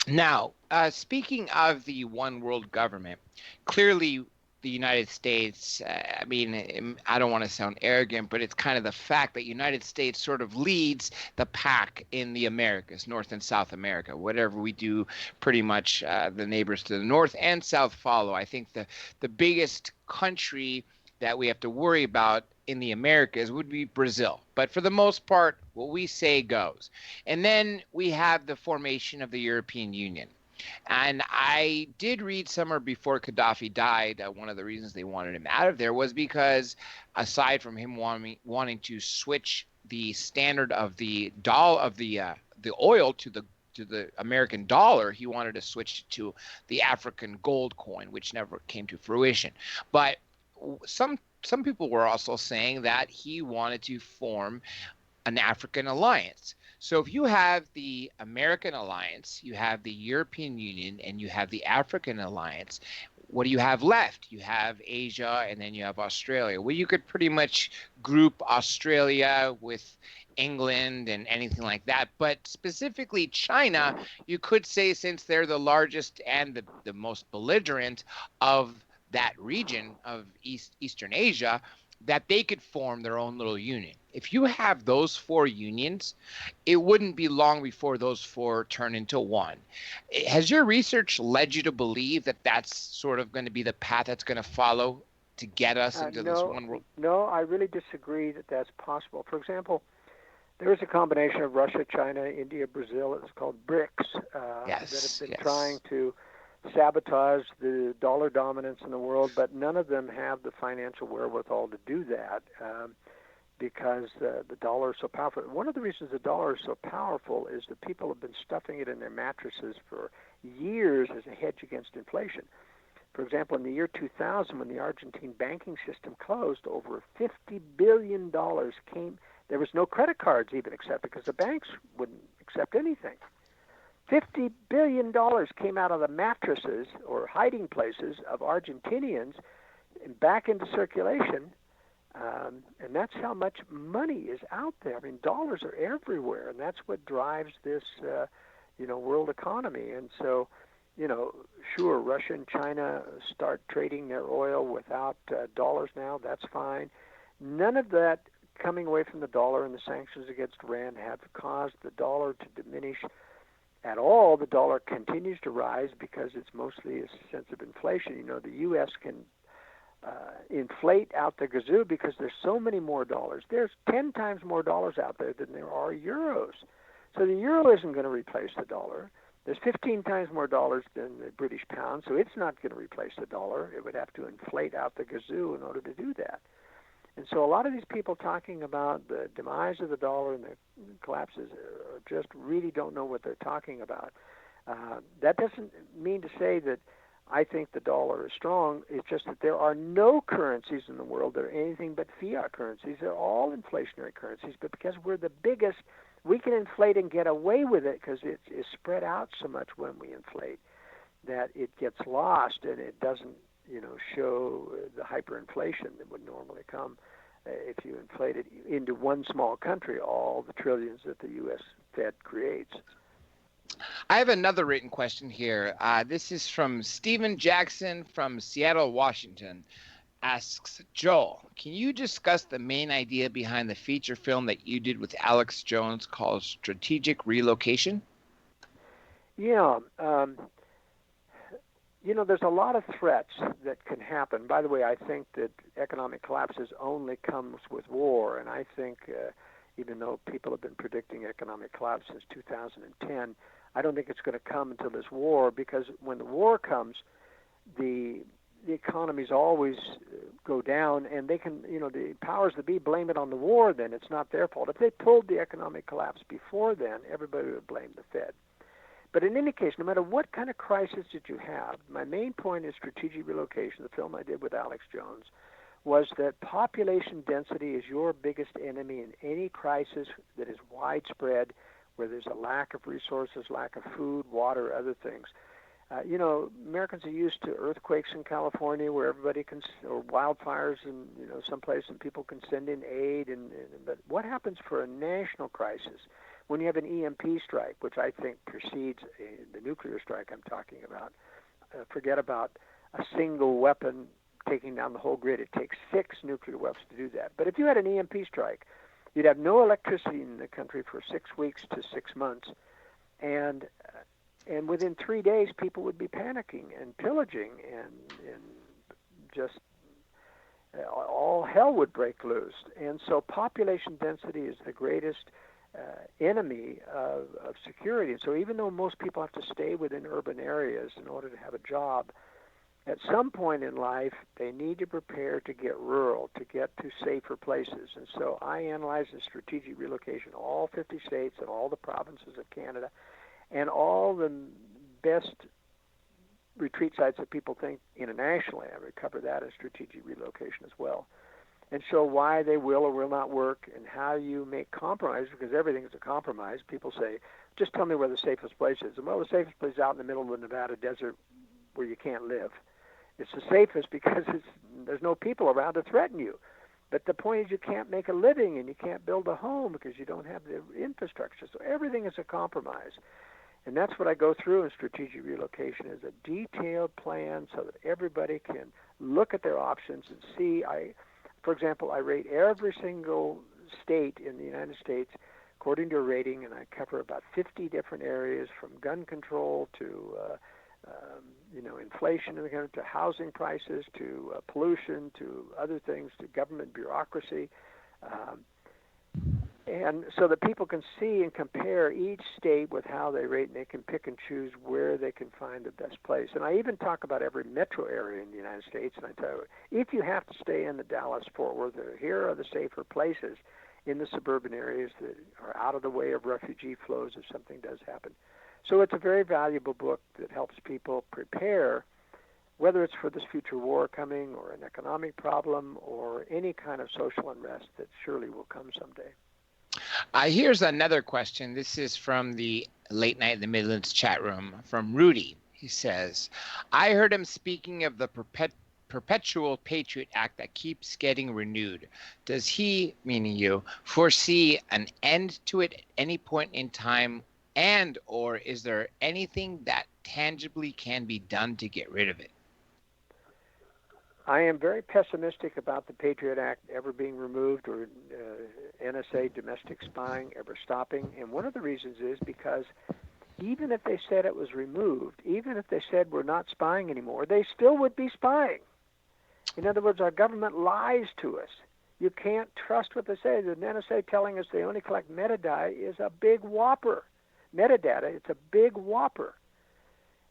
Now, speaking of the one world government, clearly the United States, I don't want to sound arrogant, but it's kind of the fact that the United States sort of leads the pack in the Americas, North and South America. Whatever we do, pretty much the neighbors to the north and south follow. I think the biggest country that we have to worry about in the Americas would be Brazil. But for the most part, what we say goes. And then we have the formation of the European Union. And I did read somewhere before Gaddafi died, one of the reasons they wanted him out of there was because, aside from him wanting to switch the standard of the oil to the American dollar, he wanted to switch to the African gold coin, which never came to fruition. But some people were also saying that he wanted to form an African alliance. So if you have the American alliance, you have the European Union, and you have the African alliance, what do you have left? You have Asia, and then you have Australia. Well, you could pretty much group Australia with England and anything like that. But specifically China, you could say, since they're the largest and the most belligerent of that region of Eastern Asia, that they could form their own little union. If you have those four unions, it wouldn't be long before those four turn into one. Has your research led you to believe that that's sort of going to be the path that's going to follow to get us into this one world? No, I really disagree that that's possible. For example, there is a combination of Russia, China, India, Brazil. It's called BRICS that have been trying to sabotage the dollar dominance in the world, but none of them have the financial wherewithal to do that because the dollar is so powerful. One of the reasons the dollar is so powerful is that people have been stuffing it in their mattresses for years as a hedge against inflation. For example, in the year 2000, when the Argentine banking system closed, over $50 billion came. There was no credit cards even accepted because the banks wouldn't accept anything. $50 billion came out of the mattresses or hiding places of Argentinians and back into circulation, and that's how much money is out there. I mean, dollars are everywhere, and that's what drives this, world economy. And so, sure, Russia and China start trading their oil without dollars now. That's fine. None of that coming away from the dollar and the sanctions against Iran have caused the dollar to diminish at all. The dollar continues to rise because it's mostly a sense of inflation. The U.S. can inflate out the gazoo because there's so many more dollars. There's 10 times more dollars out there than there are euros. So the euro isn't going to replace the dollar. There's 15 times more dollars than the British pound, so it's not going to replace the dollar. It would have to inflate out the gazoo in order to do that. And so a lot of these people talking about the demise of the dollar and the collapses just really don't know what they're talking about. That doesn't mean to say that I think the dollar is strong. It's just that there are no currencies in the world that are anything but fiat currencies. They're all inflationary currencies, but because we're the biggest, we can inflate and get away with it because it is spread out so much when we inflate that it gets lost and it doesn't show the hyperinflation that would normally come if you inflated into one small country all the trillions that the U.S. Fed creates. I have another written question here. This is from Stephen Jackson from Seattle, Washington. Asks, Joel, can you discuss the main idea behind the feature film that you did with Alex Jones called Strategic Relocation? Yeah. There's a lot of threats that can happen. By the way, I think that economic collapses only comes with war, and I think even though people have been predicting economic collapse since 2010, I don't think it's going to come until this war, because when the war comes, the economies always go down, and they can, the powers that be blame it on the war. Then it's not their fault. If they pulled the economic collapse before then, everybody would blame the Fed. But in any case, no matter what kind of crisis that you have, my main point in Strategic Relocation, the film I did with Alex Jones, was that population density is your biggest enemy in any crisis that is widespread, where there's a lack of resources, lack of food, water, other things. Americans are used to earthquakes in California where everybody can, or wildfires in, someplace and people can send in aid. But what happens for a national crisis when you have an EMP strike, which I think precedes the nuclear strike I'm talking about? Forget about a single weapon taking down the whole grid. It takes 6 nuclear weapons to do that. But if you had an EMP strike, you'd have no electricity in the country for 6 weeks to 6 months, and within 3 days, people would be panicking and pillaging and just all hell would break loose. And so population density is the greatest enemy of security. And so even though most people have to stay within urban areas in order to have a job, at some point in life, they need to prepare to get rural, to get to safer places. And so I analyzed the strategic relocation, all 50 states and all the provinces of Canada, and all the best retreat sites that people think internationally. I would cover that as strategic relocation as well, and show why they will or will not work and how you make compromise, because everything is a compromise. People say, just tell me where the safest place is. And well, the safest place is out in the middle of the Nevada desert where you can't live. It's the safest because there's no people around to threaten you. But the point is you can't make a living and you can't build a home because you don't have the infrastructure. So everything is a compromise. And that's what I go through in strategic relocation, is a detailed plan so that everybody can look at their options and see. For example, I rate every single state in the United States according to a rating, and I cover about 50 different areas, from gun control to inflation in the country, to housing prices, to pollution, to other things, to government bureaucracy. And so that people can see and compare each state with how they rate, and they can pick and choose where they can find the best place. And I even talk about every metro area in the United States, and I tell you, if you have to stay in the Dallas-Fort Worth area, here are the safer places in the suburban areas that are out of the way of refugee flows if something does happen. So it's a very valuable book that helps people prepare, whether it's for this future war coming or an economic problem or any kind of social unrest that surely will come someday. Here's another question. This is from the Late Night in the Midlands chat room from Rudy. He says, I heard him speaking of the Perpetual Patriot Act that keeps getting renewed. Does he, meaning you, foresee an end to it at any point in time, and or is there anything that tangibly can be done to get rid of it? I am very pessimistic about the Patriot Act ever being removed, or NSA domestic spying ever stopping. And one of the reasons is because even if they said it was removed, even if they said we're not spying anymore, they still would be spying. In other words, our government lies to us. You can't trust what they say. The NSA telling us they only collect metadata is a big whopper. Metadata, it's a big whopper.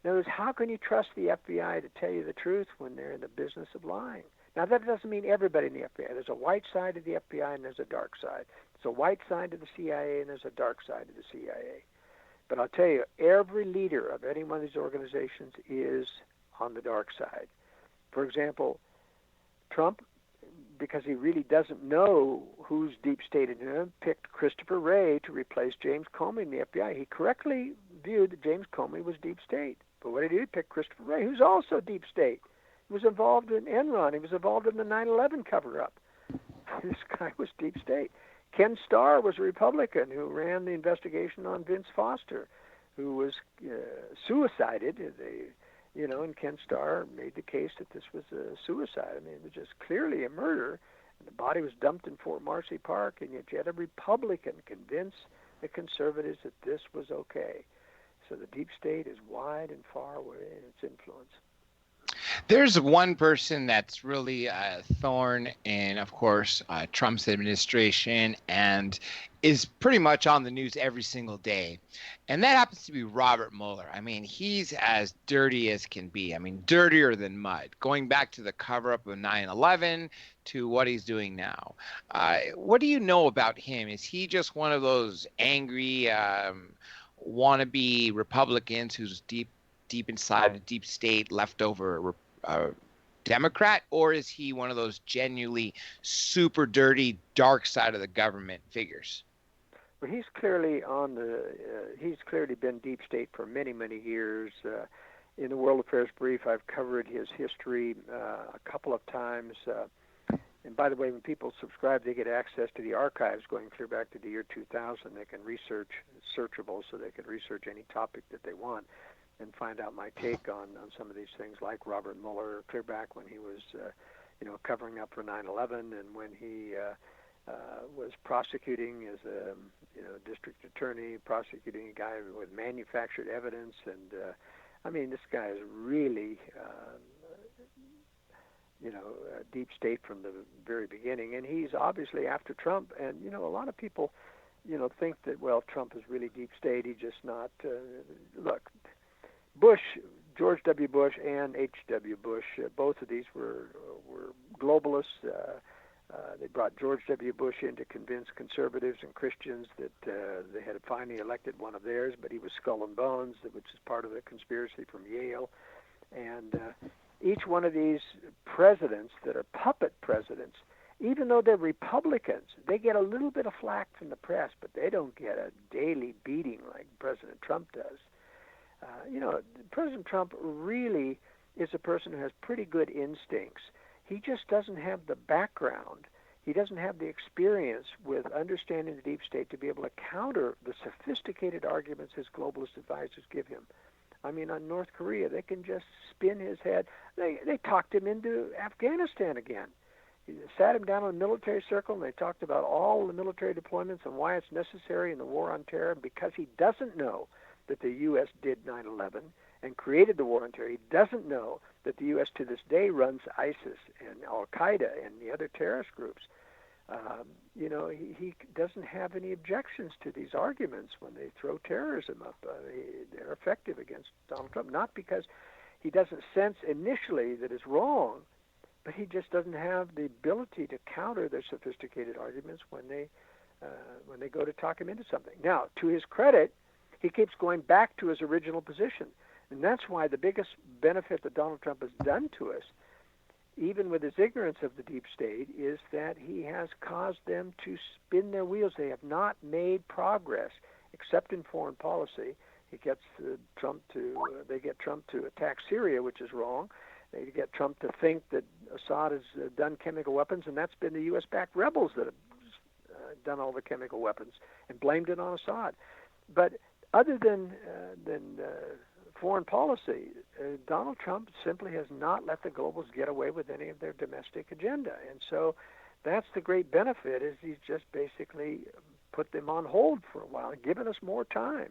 In other words, how can you trust the FBI to tell you the truth when they're in the business of lying? Now, that doesn't mean everybody in the FBI. There's a white side of the FBI and there's a dark side. There's a white side of the CIA and there's a dark side of the CIA. But I'll tell you, every leader of any one of these organizations is on the dark side. For example, Trump, because he really doesn't know who's deep stated in him, picked Christopher Wray to replace James Comey in the FBI. He correctly viewed that James Comey was deep state. But what did he do? He picked Christopher Wray, who's also deep state. He was involved in Enron. He was involved in the 9/11 cover-up. This guy was deep state. Ken Starr was a Republican who ran the investigation on Vince Foster, who was suicided. And Ken Starr made the case that this was a suicide. I mean, it was just clearly a murder. And the body was dumped in Fort Marcy Park, and yet you had a Republican convince the conservatives that this was okay. So the deep state is wide and far away in its influence. There's one person that's really a thorn in, of course, Trump's administration and is pretty much on the news every single day. And that happens to be Robert Mueller. I mean, he's as dirty as can be. I mean, dirtier than mud, going back to the cover-up of 9/11 to what he's doing now. What do you know about him? Is he just one of those angry wannabe Republicans who's deep inside a deep state leftover Democrat, or is he one of those genuinely super dirty dark side of the government figures? Well, he's clearly he's clearly been deep state for many, many years. In the World Affairs Brief, I've covered his history a couple of times. And by the way, when people subscribe, they get access to the archives going clear back to the year 2000. They can research, it's searchable, so they can research any topic that they want and find out my take on some of these things, like Robert Mueller, clear back when he was, covering up for 9/11, and when he was prosecuting as a, district attorney, prosecuting a guy with manufactured evidence. And I mean, this guy is really deep state from the very beginning. And he's obviously after Trump. And, a lot of people, think that, well, Trump is really deep state. He's just not. Look, George W. Bush and H.W. Bush, both of these were globalists. They brought George W. Bush in to convince conservatives and Christians that they had finally elected one of theirs, but he was skull and bones, which is part of the conspiracy from Yale. And each one of these presidents that are puppet presidents, even though they're Republicans, they get a little bit of flack from the press, but they don't get a daily beating like President Trump does. President Trump really is a person who has pretty good instincts. He just doesn't have the background. He doesn't have the experience with understanding the deep state to be able to counter the sophisticated arguments his globalist advisors give him. I mean, on North Korea, they can just spin his head. They talked him into Afghanistan again. They sat him down in a military circle, and they talked about all the military deployments and why it's necessary in the war on terror. Because he doesn't know that the U.S. did 9/11 and created the war on terror, he doesn't know that the U.S. to this day runs ISIS and Al-Qaeda and the other terrorist groups. He doesn't have any objections to these arguments when they throw terrorism up. They're effective against Donald Trump, not because he doesn't sense initially that it's wrong, but he just doesn't have the ability to counter their sophisticated arguments when they go to talk him into something. Now, to his credit, he keeps going back to his original position. And that's why the biggest benefit that Donald Trump has done to us, even with his ignorance of the deep state, is that he has caused them to spin their wheels. They have not made progress, except in foreign policy. He gets they get Trump to attack Syria, which is wrong. They get Trump to think that Assad has done chemical weapons, and that's been the U.S.-backed rebels that have done all the chemical weapons and blamed it on Assad. But other than foreign policy, Donald Trump simply has not let the globals get away with any of their domestic agenda. And so that's the great benefit, is he's just basically put them on hold for a while and given us more time.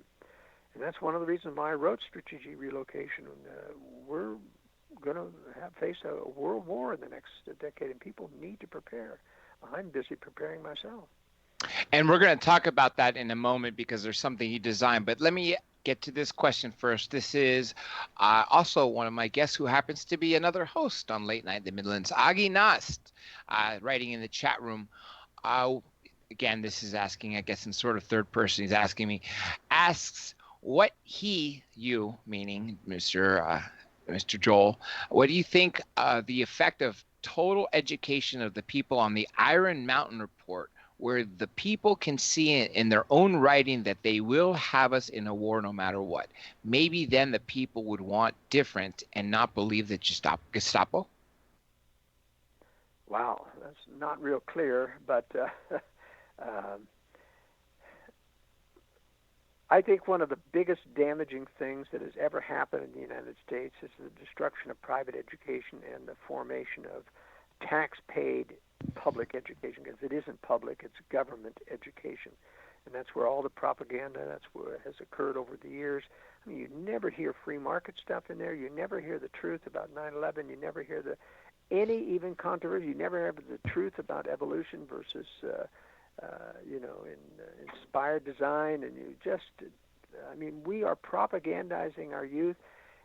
And that's one of the reasons why I wrote Strategic Relocation. We're going to face a world war in the next decade, and people need to prepare. I'm busy preparing myself. And we're going to talk about that in a moment because there's something you designed. But let me get to this question first. This is also one of my guests who happens to be another host on Late Night in the Midlands, Agi Nast, writing in the chat room. Again, this is asking, I guess, in sort of third person. He's asks what you, meaning Mr. Joel, what do you think the effect of total education of the people on the Iron Mountain Report, where the people can see in their own writing that they will have us in a war no matter what? Maybe then the people would want different and not believe that Gestapo? Wow, that's not real clear, but I think one of the biggest damaging things that has ever happened in the United States is the destruction of private education and the formation of tax-paid public education, because it isn't public, it's government education. And that's where all the propaganda, that's where it has occurred over the years. I mean, you never hear free market stuff in there. You never hear the truth about 9/11. You never hear any even controversy. You never hear the truth about evolution versus, inspired design. And we are propagandizing our youth,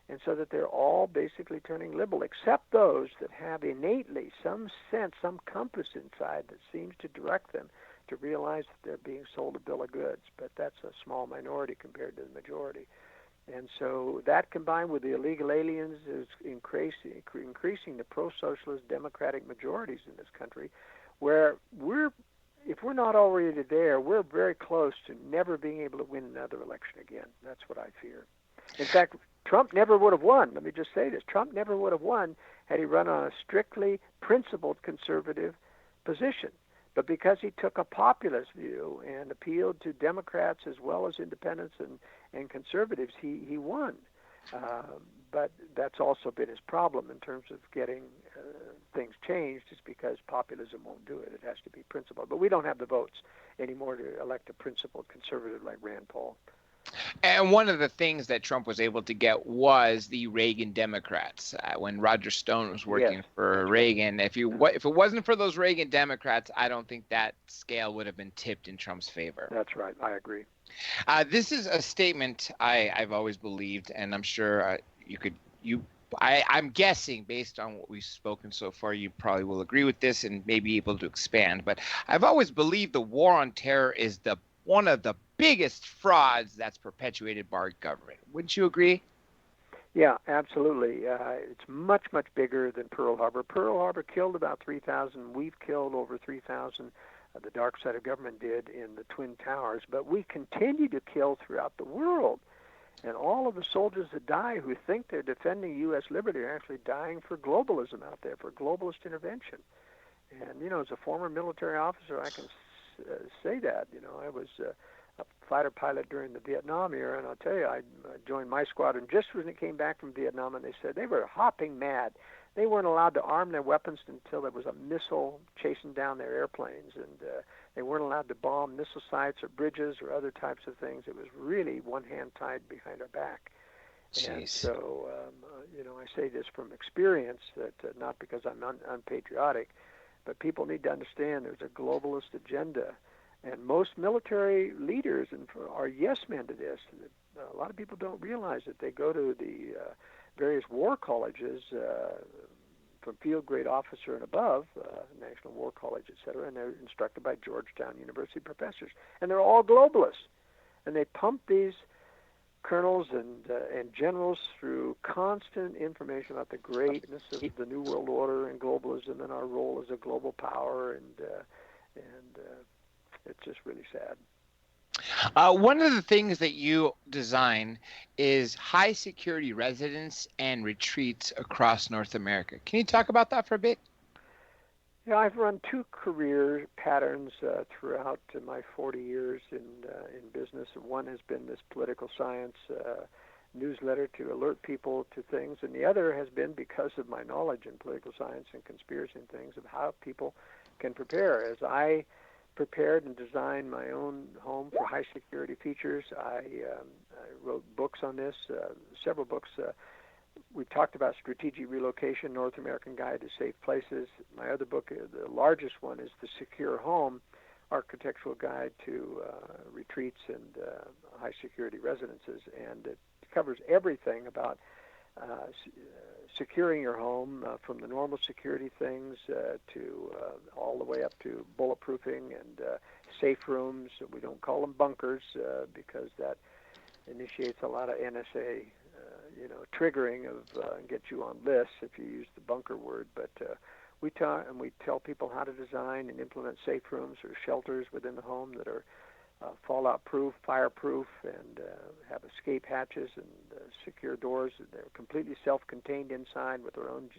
and so that they're all basically turning liberal, except those that have innately some sense, some compass inside that seems to direct them to realize that they're being sold a bill of goods. But that's a small minority compared to the majority. And so that, combined with the illegal aliens, is increasing the pro-socialist democratic majorities in this country, where if we're not already there, we're very close to never being able to win another election again. That's what I fear. In fact, Trump never would have won. Let me just say this. Trump never would have won had he run on a strictly principled conservative position. But because he took a populist view and appealed to Democrats as well as independents and conservatives, he won. But that's also been his problem in terms of getting things changed, is because populism won't do it. It has to be principled. But we don't have the votes anymore to elect a principled conservative like Rand Paul. And one of the things that Trump was able to get was the Reagan Democrats. When Roger Stone was working for Reagan, if it wasn't for those Reagan Democrats, I don't think that scale would have been tipped in Trump's favor. That's right. I agree. This is a statement I've always believed, and I'm sure I'm guessing based on what we've spoken so far, you probably will agree with this and may be able to expand. But I've always believed the war on terror is one of the biggest frauds that's perpetuated by our government. Wouldn't you agree? Yeah, absolutely. It's much, much bigger than Pearl Harbor. Pearl Harbor killed about 3,000. We've killed over 3,000. The dark side of government did in the Twin Towers. But we continue to kill throughout the world. And all of the soldiers that die who think they're defending U.S. liberty are actually dying for globalism out there, for globalist intervention. And, as a former military officer, I can say that. I was a fighter pilot during the Vietnam era, and I'll tell you, I joined my squadron just when it came back from Vietnam, and they said they were hopping mad. They weren't allowed to arm their weapons until there was a missile chasing down their airplanes, and they weren't allowed to bomb missile sites or bridges or other types of things. It was really one hand tied behind our back. Jeez. And so, I say this from experience, that not because I'm unpatriotic, but people need to understand there's a globalist agenda. And most military leaders are yes men to this. A lot of people don't realize that they go to the various war colleges from field grade officer and above, National War College, et cetera, and they're instructed by Georgetown University professors. And they're all globalists. And they pump these colonels and generals through constant information about the greatness of the New World Order and globalism and our role as a global power, and it's just really sad. One of the things that you design is high security residence and retreats across North America. Can you talk about that for a bit? Yeah, I've run two career patterns throughout my 40 years in business. One has been this political science newsletter to alert people to things, and the other has been because of my knowledge in political science and conspiracy and things of how people can prepare. As I prepared and designed my own home for high security features, I wrote books on this, several books. We talked about strategic relocation, North American Guide to Safe Places. My other book, the largest one, is The Secure Home, Architectural Guide to Retreats and High Security Residences. And it covers everything about securing your home, from the normal security things to all the way up to bulletproofing and safe rooms. We don't call them bunkers because that initiates a lot of NSA triggering of get you on lists if you use the bunker word. But we tell people how to design and implement safe rooms or shelters within the home that are fallout-proof, fire-proof, and have escape hatches and secure doors. They're completely self-contained inside with their own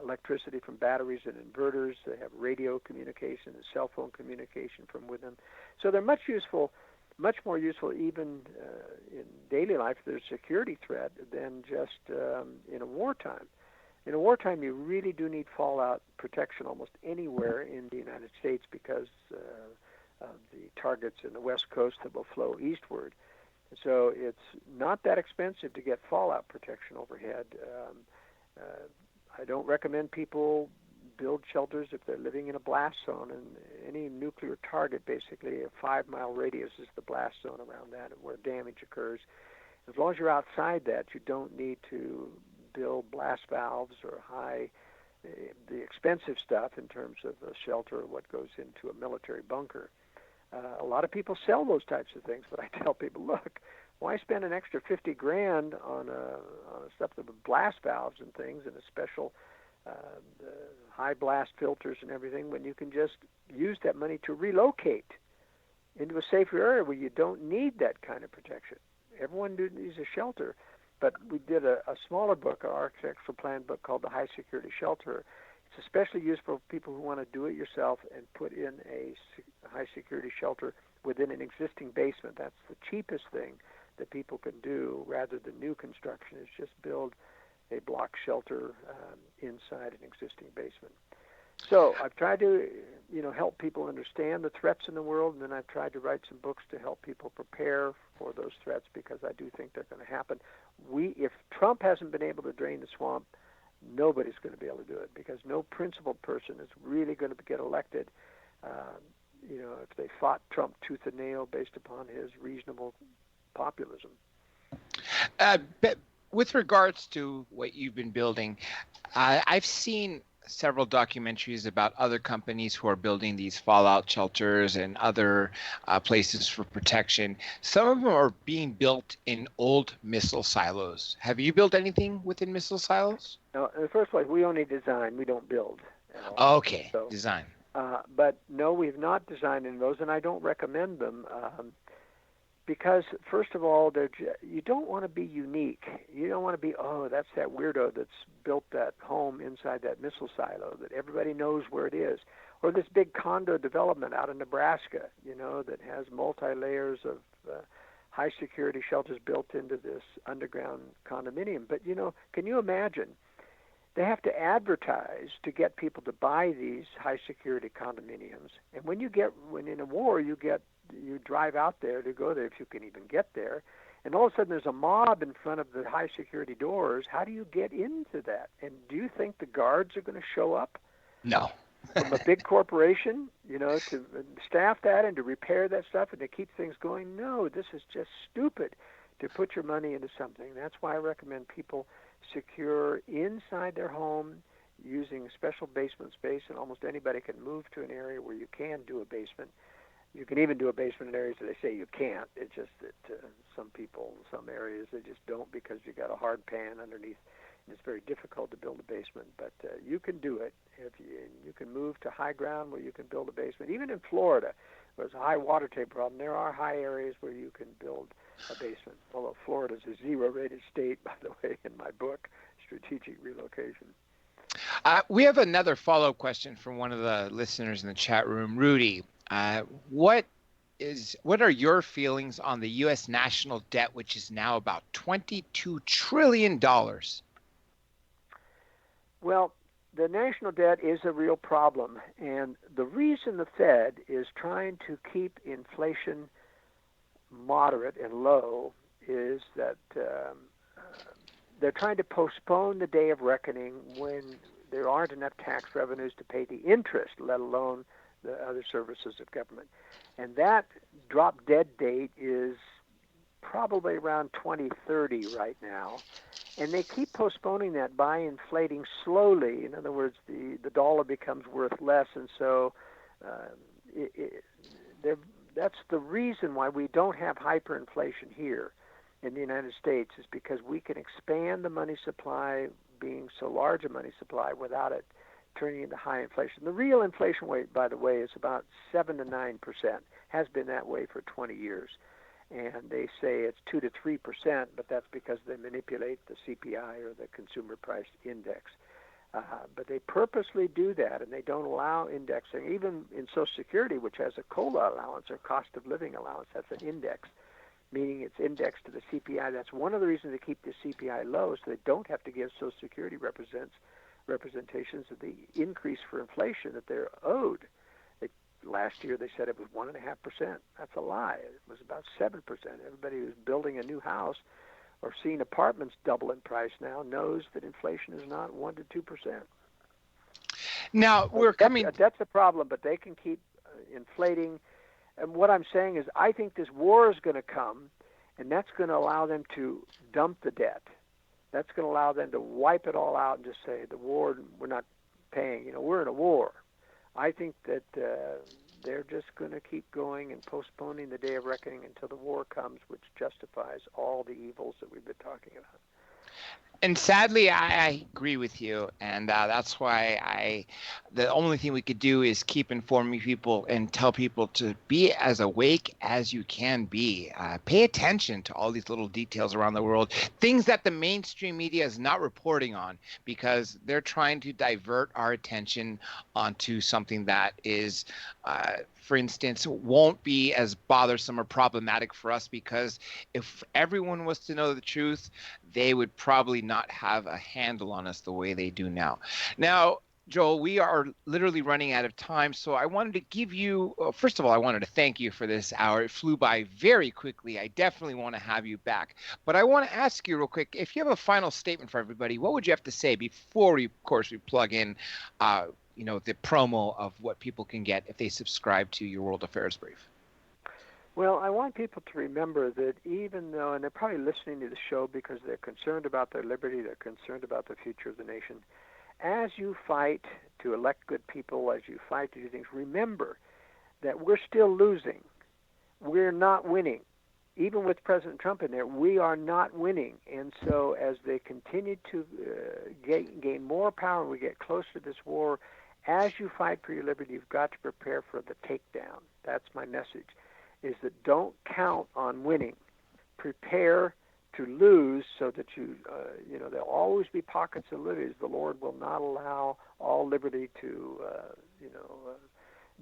electricity from batteries and inverters. They have radio communication and cell phone communication from within. So they're much more useful even in daily life. There's a security threat than just in a wartime. In a wartime, you really do need fallout protection almost anywhere in the United States because of the targets in the West Coast that will flow eastward. So it's not that expensive to get fallout protection overhead. I don't recommend people build shelters if they're living in a blast zone, and any nuclear target, basically a 5-mile radius is the blast zone around that where damage occurs. As long as you're outside that, you don't need to build blast valves or the expensive stuff in terms of a shelter or what goes into a military bunker. A lot of people sell those types of things, but I tell people, look, why spend an extra $50,000 on stuff with blast valves and things and a special high blast filters and everything when you can just use that money to relocate into a safer area where you don't need that kind of protection. Everyone needs a shelter, but we did a smaller book, an architectural plan book called The High Security Shelter. It's especially useful for people who want to do it yourself and put in a high security shelter within an existing basement. That's the cheapest thing that people can do rather than new construction, is just build a block shelter inside an existing basement. So I've tried to, help people understand the threats in the world, and then I've tried to write some books to help people prepare for those threats because I do think they're going to happen. If Trump hasn't been able to drain the swamp, nobody's going to be able to do it because no principled person is really going to get elected. If they fought Trump tooth and nail based upon his reasonable populism. But with regards to what you've been building, I've seen several documentaries about other companies who are building these fallout shelters and other places for protection. Some of them are being built in old missile silos. Have you built anything within missile silos? No, in the first place, we only design. We don't build at all. Okay, so, design. But no, we've not designed in those, and I don't recommend them because, first of all, you don't want to be unique. You don't want to be, that's that weirdo that's built that home inside that missile silo that everybody knows where it is. Or this big condo development out in Nebraska, that has multi-layers of high-security shelters built into this underground condominium. But, can you imagine? They have to advertise to get people to buy these high-security condominiums. And when in a war, you drive out there to go there if you can even get there, and all of a sudden there's a mob in front of the high-security doors. How do you get into that? And do you think the guards are going to show up? No. From a big corporation, to staff that and to repair that stuff and to keep things going? No, this is just stupid to put your money into something. That's why I recommend people secure inside their home using special basement space, and almost anybody can move to an area where you can do a basement. You can even do a basement in areas that they say you can't. It's just that some people, some areas, they just don't because you got a hard pan underneath, and it's very difficult to build a basement. But you can do it. If you can move to high ground where you can build a basement. Even in Florida, where there's a high water table problem, there are high areas where you can build a basement. Although Florida's a zero-rated state, by the way, in my book, Strategic Relocation. We have another follow-up question from one of the listeners in the chat room, Rudy. What are your feelings on the U.S. national debt, which is now about $22 trillion? Well, the national debt is a real problem, and the reason the Fed is trying to keep inflation moderate and low is that they're trying to postpone the day of reckoning when there aren't enough tax revenues to pay the interest, let alone the other services of government. And that drop-dead date is probably around 2030 right now. And they keep postponing that by inflating slowly. In other words, the dollar becomes worth less, and so that's the reason why we don't have hyperinflation here in the United States, is because we can expand the money supply, being so large a money supply, without it turning into high inflation. The real inflation rate, by the way, is about 7 to 9%. Has been that way for 20 years. And they say it's 2 to 3%, but that's because they manipulate the CPI, or the Consumer Price Index. But they purposely do that, and they don't allow indexing. Even in Social Security, which has a COLA allowance, or cost of living allowance, that's an index, meaning it's indexed to the CPI. That's one of the reasons they keep the CPI low, so they don't have to give Social Security representations of the increase for inflation that they're owed. Last year they said it was 1.5%. That's a lie. It was about 7%. Everybody who's building a new house or seeing apartments double in price now knows that inflation is not 1 to 2%. Now That's a problem, but they can keep inflating. And what I'm saying is, I think this war is going to come, and that's going to allow them to dump the debt. That's going to allow them to wipe it all out and just say, the war, we're not paying. We're in a war. I think that they're just going to keep going and postponing the day of reckoning until the war comes, which justifies all the evils that we've been talking about. And sadly, I agree with you, and that's why the only thing we could do is keep informing people and tell people to be as awake as you can be. Pay attention to all these little details around the world, things that the mainstream media is not reporting on, because they're trying to divert our attention onto something that is, for instance, won't be as bothersome or problematic for us, because if everyone was to know the truth, they would probably not have a handle on us the way they do now. Now, Joel, we are literally running out of time, so I wanted to give you, first of all, I wanted to thank you for this hour. It flew by very quickly. I definitely want to have you back. But I want to ask you real quick, if you have a final statement for everybody, what would you have to say before we, of course, we plug in, the promo of what people can get if they subscribe to your World Affairs Brief? Well, I want people to remember that even though, and they're probably listening to the show because they're concerned about their liberty, they're concerned about the future of the nation, as you fight to elect good people, as you fight to do things, remember that we're still losing. We're not winning. Even with President Trump in there, we are not winning. And so as they continue to gain more power and we get closer to this war, as you fight for your liberty, you've got to prepare for the takedown. That's my message, is that don't count on winning. Prepare to lose so that there'll always be pockets of liberty. The Lord will not allow all liberty to,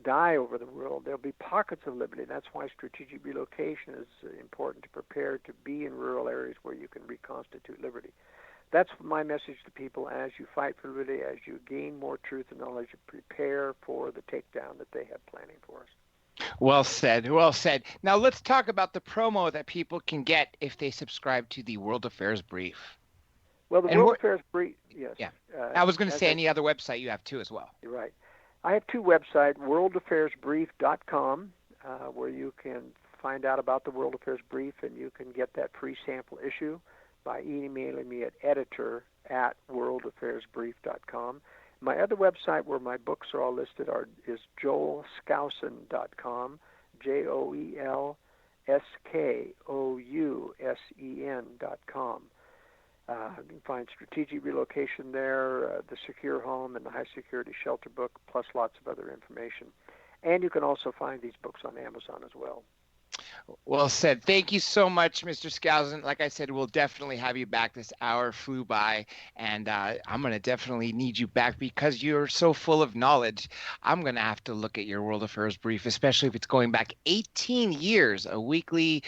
die over the world. There'll be pockets of liberty. That's why strategic relocation is important, to prepare to be in rural areas where you can reconstitute liberty. That's my message to people. As you fight for liberty, as you gain more truth and knowledge, you prepare for the takedown that they have planning for us. Well said. Well said. Now let's talk about the promo that people can get if they subscribe to the World Affairs Brief. Well, the World Affairs Brief, yes. Yeah. I was going to say any other website you have too as well. You're right. I have two websites, worldaffairsbrief.com, where you can find out about the World Affairs Brief, and you can get that free sample issue by emailing me at editor@worldaffairsbrief.com. My other website where my books are all listed is joelskousen.com, JoelSkousen.com. You can find strategic relocation there, the secure home, and the high security shelter book, plus lots of other information. And you can also find these books on Amazon as well. Well said. Thank you so much, Mr. Skousen. Like I said, we'll definitely have you back. This hour flew by, and I'm going to definitely need you back because you're so full of knowledge. I'm going to have to look at your World Affairs Brief, especially if it's going back 18 years, a weekly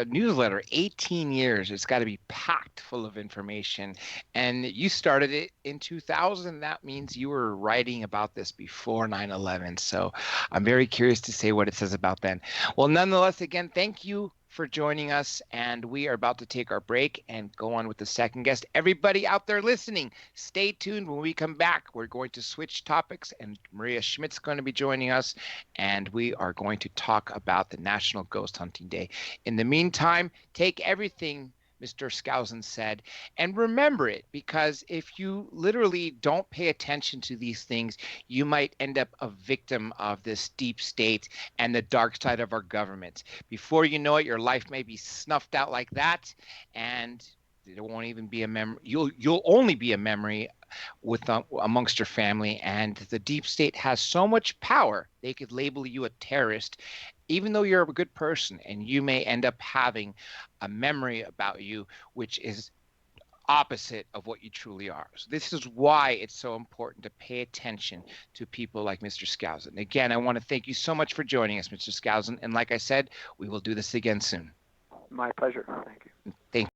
newsletter, 18 years. It's got to be packed full of information. And you started it in 2000. That means you were writing about this before 9/11. So I'm very curious to say what it says about then. Well, nonetheless, again, thank you for joining us, and we are about to take our break and go on with the second guest. Everybody out there listening, stay tuned. When we come back, we're going to switch topics, and Maria Schmidt's going to be joining us, and we are going to talk about the National Ghost Hunting Day. In the meantime, take everything Mr. Skousen said, and remember it, because if you literally don't pay attention to these things, you might end up a victim of this deep state and the dark side of our government. Before you know it, your life may be snuffed out like that, and there won't even be a memory. You'll only be a memory amongst your family, and the deep state has so much power they could label you a terrorist, even though you're a good person, and you may end up having a memory about you which is opposite of what you truly are. So this is why it's so important to pay attention to people like Mr. Skousen. Again, I want to thank you so much for joining us, Mr. Skousen, and like I said, we will do this again soon. My pleasure. Thank you. Thank you.